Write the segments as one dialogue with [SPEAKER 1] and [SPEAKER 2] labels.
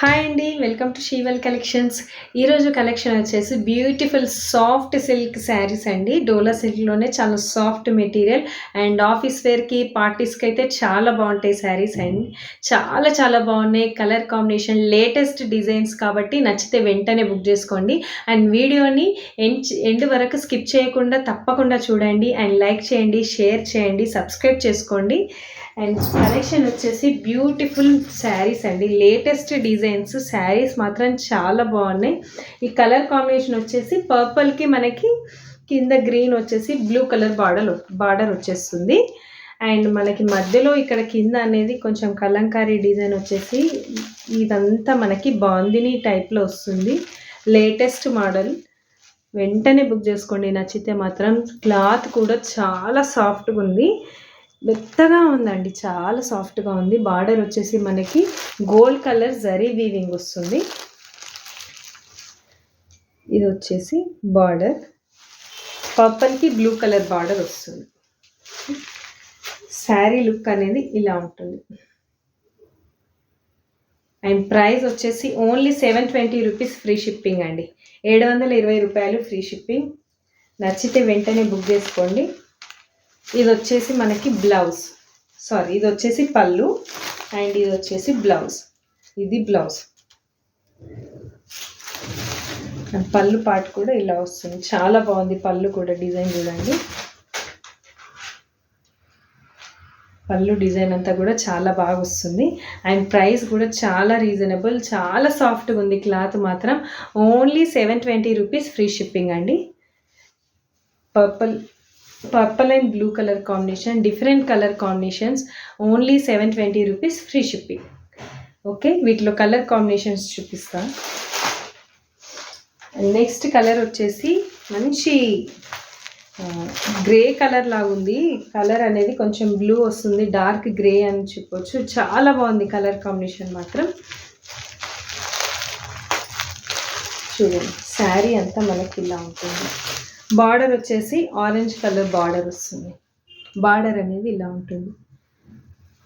[SPEAKER 1] Hi అండి. Welcome to షీవెల్ collections. ఈరోజు కలెక్షన్ వచ్చేసి బ్యూటిఫుల్ సాఫ్ట్ సిల్క్ శారీస్ అండి. డోలా సిల్క్లోనే చాలా సాఫ్ట్ మెటీరియల్ అండ్ ఆఫీస్ వేర్కి పార్టీస్కి అయితే చాలా బాగుంటాయి శారీస్ అండి. చాలా చాలా బాగున్నాయి. కలర్ కాంబినేషన్ లేటెస్ట్ డిజైన్స్ కాబట్టి నచ్చితే వెంటనే బుక్ చేసుకోండి. అండ్ వీడియోని ఎండ్ వరకు స్కిప్ చేయకుండా తప్పకుండా చూడండి. అండ్ లైక్ చేయండి, షేర్ చేయండి, సబ్స్క్రైబ్ చేసుకోండి. అండ్ కలెక్షన్ వచ్చేసి బ్యూటిఫుల్ శారీస్ అండి. లేటెస్ట్ డిజైన్స్ శారీస్ మాత్రం చాలా బాగున్నాయి. ఈ కలర్ కాంబినేషన్ వచ్చేసి పర్పుల్కి మనకి కింద గ్రీన్ వచ్చేసి బ్లూ కలర్ బార్డర్ వచ్చేస్తుంది. అండ్ మనకి మధ్యలో ఇక్కడ కింద అనేది కొంచెం కలంకారీ డిజైన్ వచ్చేసి ఇదంతా మనకి బాందిని టైప్లో వస్తుంది. Latest model. వెంటనే బుక్ చేసుకోండి నచ్చితే మాత్రం. క్లాత్ కూడా చాలా సాఫ్ట్గా ఉంది, మెత్తగా ఉందండి, చాలా సాఫ్ట్గా ఉంది. బార్డర్ వచ్చేసి మనకి గోల్డ్ కలర్ జరీ వీవింగ్ వస్తుంది. ఇది వచ్చేసి బార్డర్ పర్పుల్కి బ్లూ కలర్ బార్డర్ వస్తుంది. శారీ లుక్ అనేది ఇలా ఉంటుంది. అండ్ ప్రైస్ వచ్చేసి ఓన్లీ 720 రూపీస్ ఫ్రీ షిప్పింగ్ అండి. 720 రూపాయలు ఫ్రీ షిప్పింగ్. నచ్చితే వెంటనే బుక్ చేసుకోండి. ఇది వచ్చేసి మనకి ఇది వచ్చేసి పళ్ళు అండ్ ఇది వచ్చేసి బ్లౌజ్. ఇది బ్లౌజ్. పళ్ళు పార్ట్ కూడా ఇలా వస్తుంది. చాలా బాగుంది పళ్ళు కూడా. డిజైన్ చూడండి, పళ్ళు డిజైన్ అంతా కూడా చాలా బాగా వస్తుంది. అండ్ ప్రైస్ కూడా చాలా రీజనబుల్, చాలా సాఫ్ట్గా ఉంది. క్లాత్ మాత్రం ఓన్లీ 720 రూపీస్ ఫ్రీ షిప్పింగ్ అండి. Purple and blue colour combination, different colour combinations. Only 720 rupees free shipping. Okay, వీటిలో కలర్ కాంబినేషన్స్ చూపిస్తా. నెక్స్ట్ కలర్ వచ్చేసి మంచి గ్రే కలర్ లాగా ఉంది. కలర్ అనేది కొంచెం బ్లూ వస్తుంది, డార్క్ గ్రే అని చెప్పొచ్చు. చాలా బాగుంది కలర్ కాంబినేషన్ మాత్రం. చూడండి, శారీ అంతా మనకి ఇలా ఉంటుంది. బార్డర్ వచ్చేసి ఆరెంజ్ కలర్ బార్డర్ వస్తుంది. బార్డర్ అనేది ఇలా ఉంటుంది.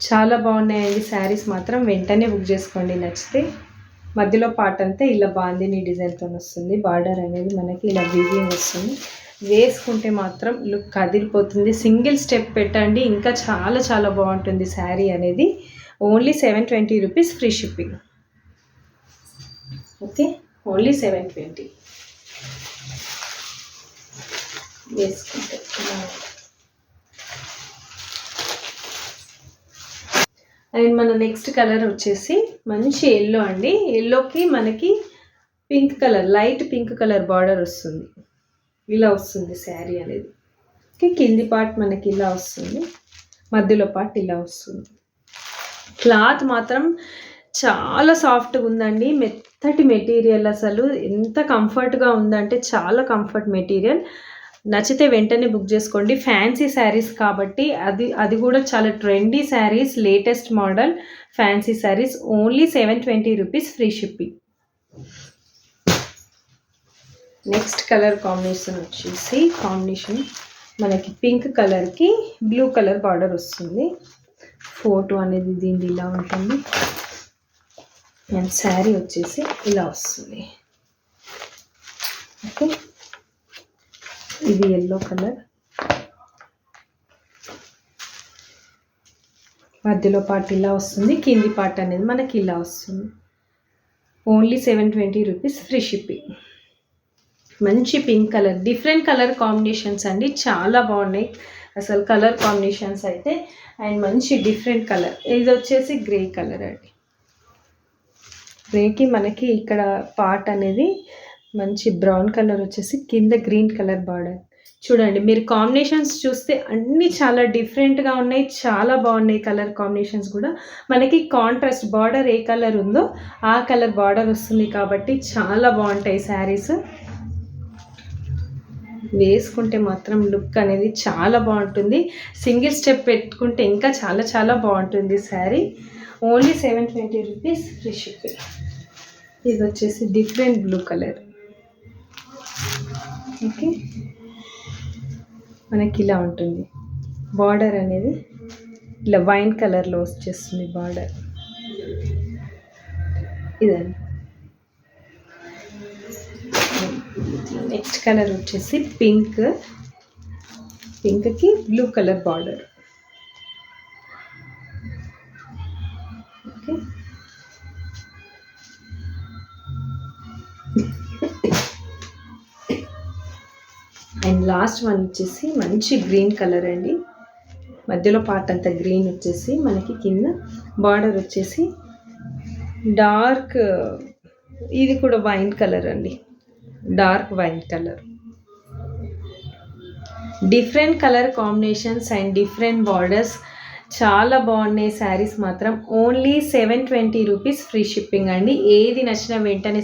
[SPEAKER 1] చాలా బాగున్నాయండి శారీస్ మాత్రం. వెంటనే బుక్ చేసుకోండి నచ్చితే. మధ్యలో పార్ట్ అంతా ఇలా బాందిని డిజైన్తో వస్తుంది. బార్డర్ అనేది మనకి ఇలా వీవింగ్ వస్తుంది. వేసుకుంటే మాత్రం లుక్ అదిరిపోతుంది. సింగిల్ స్టెప్ పెట్టండి, ఇంకా చాలా చాలా బాగుంటుంది శారీ అనేది. Only 720 rupees free shipping. Okay, only 720 వేసుకుంటే. అండ్ మన నెక్స్ట్ కలర్ వచ్చేసి మంచి ఎల్లో అండి. ఎల్లోకి మనకి pink colour, light pink colour border వస్తుంది. ఇలా వస్తుంది శారీ అనేది. ఓకే, కింది పార్ట్ మనకి ఇలా వస్తుంది, మధ్యలో పార్ట్ ఇలా వస్తుంది. క్లాత్ మాత్రం చాలా సాఫ్ట్గా ఉందండి, మెత్తటి మెటీరియల్. అసలు ఎంత కంఫర్ట్గా ఉందంటే చాలా కంఫర్ట్ మెటీరియల్. నచ్చితే వెంటనే బుక్ చేసుకోండి. ఫ్యాన్సీ శారీస్ కాబట్టి అది కూడా చాలా trendy saris, latest model fancy saris. Only 720 rupees free shipping. Next colour combination వచ్చేసి మనకి పింక్ కలర్కి బ్లూ కలర్ బార్డర్ వస్తుంది. ఫోటో అనేది దీన్ని ఇలా ఉంటుంది. అండ్ శారీ వచ్చేసి ఇలా వస్తుంది. ఓకే, ఇది ఎల్లో కలర్. మధ్యలో పార్ట్ ఇలా వస్తుంది, కింది పార్ట్ అనేది మనకి ఇలా వస్తుంది. Only 720 rupees free shipping. మంచి pink colour, different colour combinations అండి, చాలా బాగున్నాయి అసలు కలర్ కాంబినేషన్స్ అయితే. అండ్ మంచి డిఫరెంట్ కలర్. ఇది వచ్చేసి గ్రే కలర్ అండి. గ్రేకి మనకి ఇక్కడ పార్ట్ అనేది మంచి బ్రౌన్ కలర్ వచ్చేసి కింద గ్రీన్ కలర్ బార్డర్. చూడండి, మీరు కాంబినేషన్స్ చూస్తే అన్నీ చాలా డిఫరెంట్గా ఉన్నాయి, చాలా బాగున్నాయి కలర్ కాంబినేషన్స్ కూడా. మనకి కాంట్రాస్ట్ బార్డర్ ఏ కలర్ ఉందో ఆ కలర్ బార్డర్ వస్తుంది కాబట్టి చాలా బాగుంటాయి శారీస్. వేసుకుంటే మాత్రం లుక్ అనేది చాలా బాగుంటుంది. సింగిల్ స్టెప్ పెట్టుకుంటే ఇంకా చాలా చాలా బాగుంటుంది sari. Only 720 rupees free shipping. ఇది వచ్చేసి డిఫరెంట్ బ్లూ కలర్. ఓకే, మనకి ఇలా ఉంటుంది. బార్డర్ అనేది ఇలా వైన్ కలర్లో వచ్చేస్తుంది బార్డర్. ఇదండి. నెక్స్ట్ కలర్ వచ్చేసి పింక్కి blue colour border. Okay, and last one వచ్చేసి మంచి గ్రీన్ కలర్ అండి. మధ్యలో పార్ట్ అంతా గ్రీన్ వచ్చేసి మనకి కింద బార్డర్ వచ్చేసి డార్క్, ఇది కూడా వైన్ కలర్ అండి, dark wine colour. Different colour combinations and different borders, చాలా బాగున్నాయి శారీస్ మాత్రం. ఓన్లీ 720 రూపీస్ ఫ్రీ షిప్పింగ్ అండి. ఏది నచ్చిన వెంటనే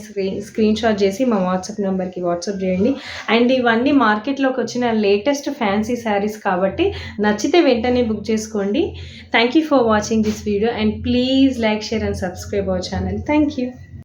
[SPEAKER 1] స్క్రీన్ షాట్ చేసి మా వాట్సాప్ నెంబర్కి వాట్సాప్ చేయండి. అండ్ ఇవన్నీ మార్కెట్లోకి వచ్చిన లేటెస్ట్ ఫ్యాన్సీ శారీస్ కాబట్టి నచ్చితే వెంటనే బుక్ చేసుకోండి. Thank you for watching this video and please like, share and subscribe our channel. Thank you.